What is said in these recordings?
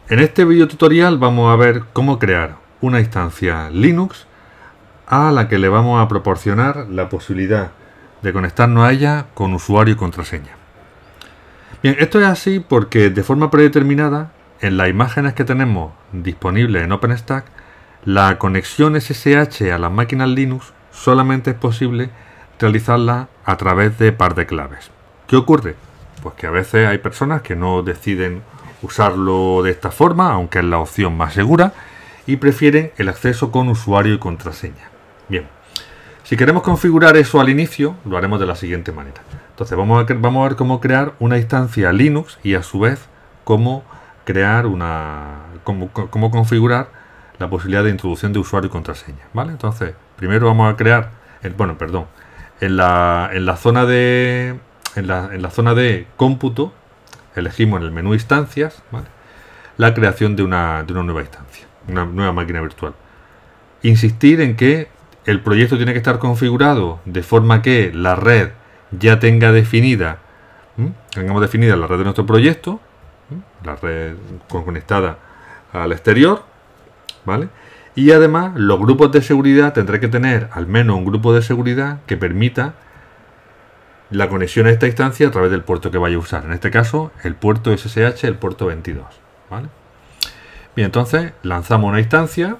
En este video tutorial vamos a ver cómo crear una instancia Linux a la que le vamos a proporcionar la posibilidad de conectarnos a ella con usuario y contraseña. Bien, esto es así porque de forma predeterminada en las imágenes que tenemos disponibles en OpenStack, la conexión SSH a las máquinas Linux solamente es posible realizarla a través de par de claves. ¿Qué ocurre? Pues que a veces hay personas que no deciden usarlo de esta forma, aunque es la opción más segura, y prefieren el acceso con usuario y contraseña. Bien, si queremos configurar eso al inicio, lo haremos de la siguiente manera. Entonces vamos a ver cómo crear una instancia Linux y a su vez cómo crear cómo configurar la posibilidad de introducción de usuario y contraseña, ¿vale? Entonces, primero vamos a crear, en la zona de cómputo elegimos en el menú instancias, ¿vale?, la creación de una nueva instancia, una nueva máquina virtual. Insistir en que el proyecto tiene que estar configurado de forma que la red ya tenga definida, tengamos definida la red de nuestro proyecto, la red conectada al exterior, ¿vale? Y además los grupos de seguridad tendré que tener al menos un grupo de seguridad que permita la conexión a esta instancia a través del puerto que vaya a usar. En este caso, el puerto SSH, el puerto 22, ¿vale? Bien, entonces lanzamos una instancia.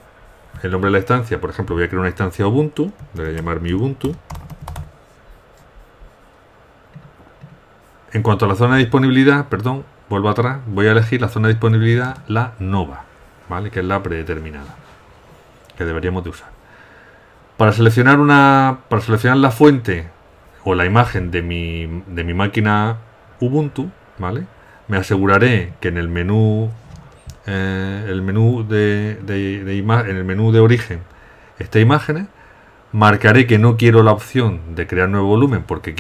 El nombre de la instancia, por ejemplo, voy a crear una instancia Ubuntu. Le voy a llamar mi Ubuntu. En cuanto a la zona de disponibilidad, perdón, vuelvo atrás, voy a elegir la zona de disponibilidad, la Nova, ¿vale?, que es la predeterminada, que deberíamos de usar. Para seleccionar la fuente o la imagen de mi máquina Ubuntu, ¿vale?, me aseguraré que en el menú de origen esté imágenes. Marcaré que no quiero la opción de crear nuevo volumen porque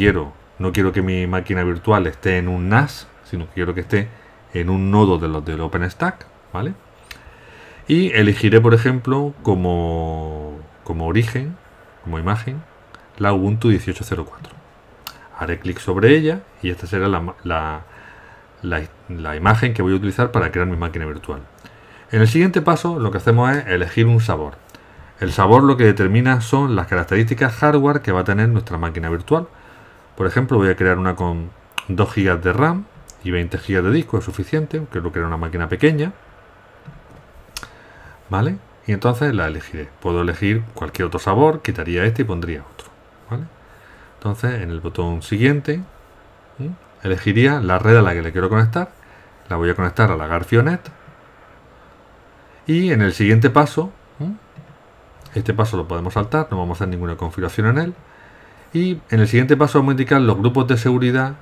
no quiero que mi máquina virtual esté en un NAS, sino que quiero que esté en un nodo de los del OpenStack, ¿vale? Y elegiré, por ejemplo, como origen, como imagen, la Ubuntu 18.04. Haré clic sobre ella y esta será la imagen que voy a utilizar para crear mi máquina virtual. En el siguiente paso lo que hacemos es elegir un sabor. El sabor lo que determina son las características hardware que va a tener nuestra máquina virtual. Por ejemplo, voy a crear una con 2 GB de RAM y 20 GB de disco, es suficiente, quiero crear una máquina pequeña, ¿vale? Y entonces la elegiré. Puedo elegir cualquier otro sabor, quitaría este y pondría otro, ¿vale? Entonces en el botón siguiente elegiría la red a la que le quiero conectar. La voy a conectar a la Garfionet. Y en el siguiente paso, este paso lo podemos saltar, no vamos a hacer ninguna configuración en él. Y en el siguiente paso vamos a indicar los grupos de seguridad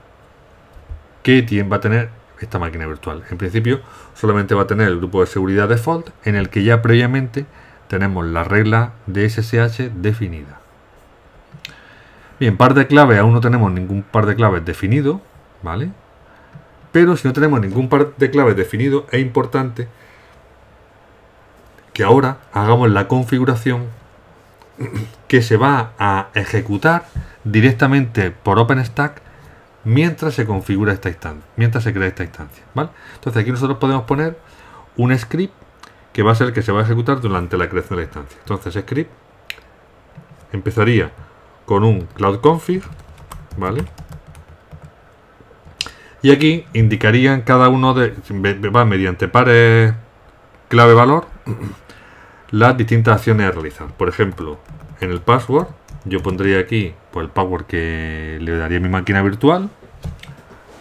que va a tener esta máquina virtual. En principio solamente va a tener el grupo de seguridad default, en el que ya previamente tenemos la regla de SSH definida. Bien, par de claves, aún no tenemos ningún par de claves definido, ¿vale? Pero si no tenemos ningún par de claves definido, es importante que ahora hagamos la configuración que se va a ejecutar directamente por OpenStack mientras se configura esta instancia, mientras se crea esta instancia, ¿vale? Entonces aquí nosotros podemos poner un script que va a ser el que se va a ejecutar durante la creación de la instancia. Entonces script empezaría con un cloud config, ¿vale? Y aquí indicarían cada uno mediante pares clave valor las distintas acciones a realizar. Por ejemplo, en el password yo pondría aquí pues, el password que le daría a mi máquina virtual.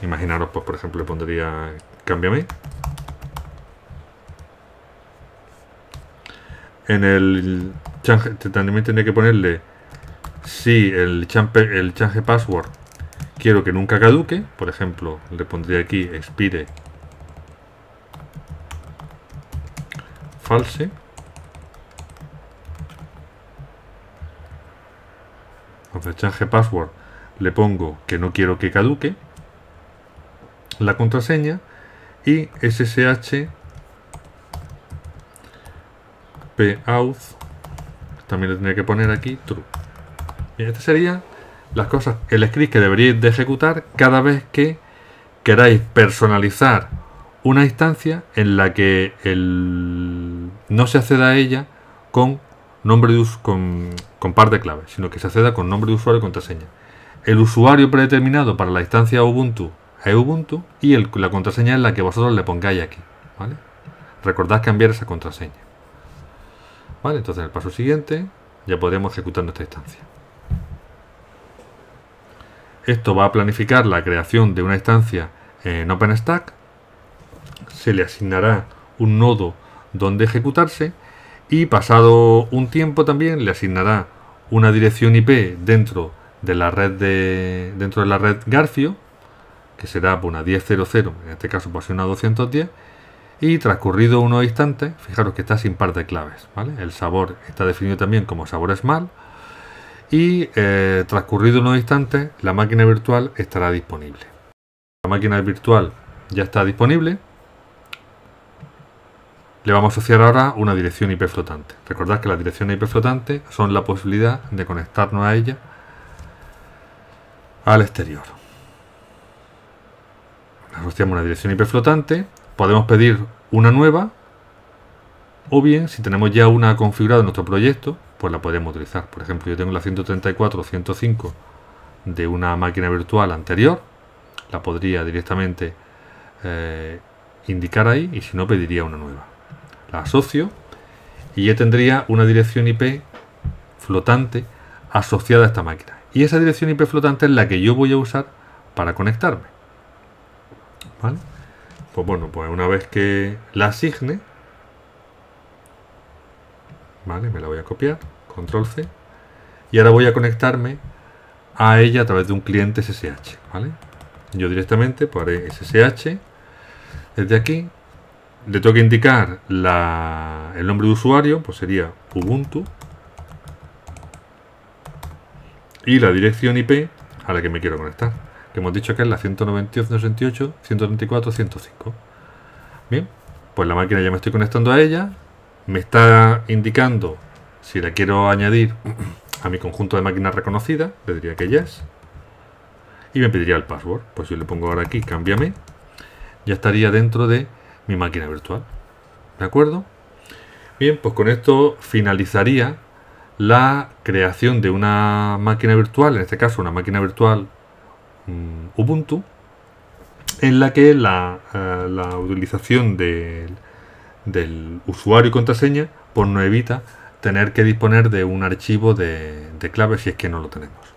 Imaginaros, pues por ejemplo, le pondría cámbiame. En el change también tendría que ponerle si el change password quiero que nunca caduque. Por ejemplo, le pondría aquí expire false. Entonces change password le pongo que no quiero que caduque la contraseña y SSH pauth también le tendría que poner aquí true. Bien, estas serían las cosas, el script que deberíais de ejecutar cada vez que queráis personalizar una instancia en la que no se acceda a ella con nombre de con par de clave, sino que se acceda con nombre de usuario y contraseña. El usuario predeterminado para la instancia Ubuntu es Ubuntu y la contraseña es la que vosotros le pongáis aquí, ¿vale? Recordad cambiar esa contraseña. Vale, entonces en el paso siguiente ya podremos ejecutar nuestra instancia. Esto va a planificar la creación de una instancia en OpenStack. Se le asignará un nodo donde ejecutarse y pasado un tiempo también le asignará una dirección IP dentro de la red Garfio, que será una 10.0.0, en este caso pues una 210, y transcurrido unos instantes, fijaros que está sin par de claves, ¿vale? El sabor está definido también como sabor small y transcurrido unos instantes la máquina virtual estará disponible. La máquina virtual ya está disponible. Le vamos a asociar ahora una dirección IP flotante. Recordad que las direcciones IP flotantes son la posibilidad de conectarnos a ella al exterior. Asociamos una dirección IP flotante, podemos pedir una nueva, o bien si tenemos ya una configurada en nuestro proyecto, pues la podemos utilizar. Por ejemplo, yo tengo la 134.105 de una máquina virtual anterior, la podría directamente indicar ahí, y si no pediría una nueva. La asocio y ya tendría una dirección IP flotante asociada a esta máquina. Y esa dirección IP flotante es la que yo voy a usar para conectarme. ¿Vale? Pues bueno, pues una vez que la asigne, ¿vale? Me la voy a copiar, control C, y ahora voy a conectarme a ella a través de un cliente SSH, ¿vale? Yo directamente pues haré SSH desde aquí. Le tengo que indicar el nombre de usuario, pues sería Ubuntu, y la dirección IP a la que me quiero conectar, que hemos dicho que es la 192.168.134.105. Bien, pues la máquina ya me estoy conectando a ella, me está indicando si la quiero añadir a mi conjunto de máquinas reconocidas, le diría que yes, y me pediría el password. Pues yo le pongo ahora aquí, cámbiame, ya estaría dentro de mi máquina virtual. ¿De acuerdo? Bien, pues con esto finalizaría la creación de una máquina virtual, en este caso una máquina virtual Ubuntu, en la que la utilización del usuario y contraseña pues nos evita tener que disponer de un archivo de claves si es que no lo tenemos.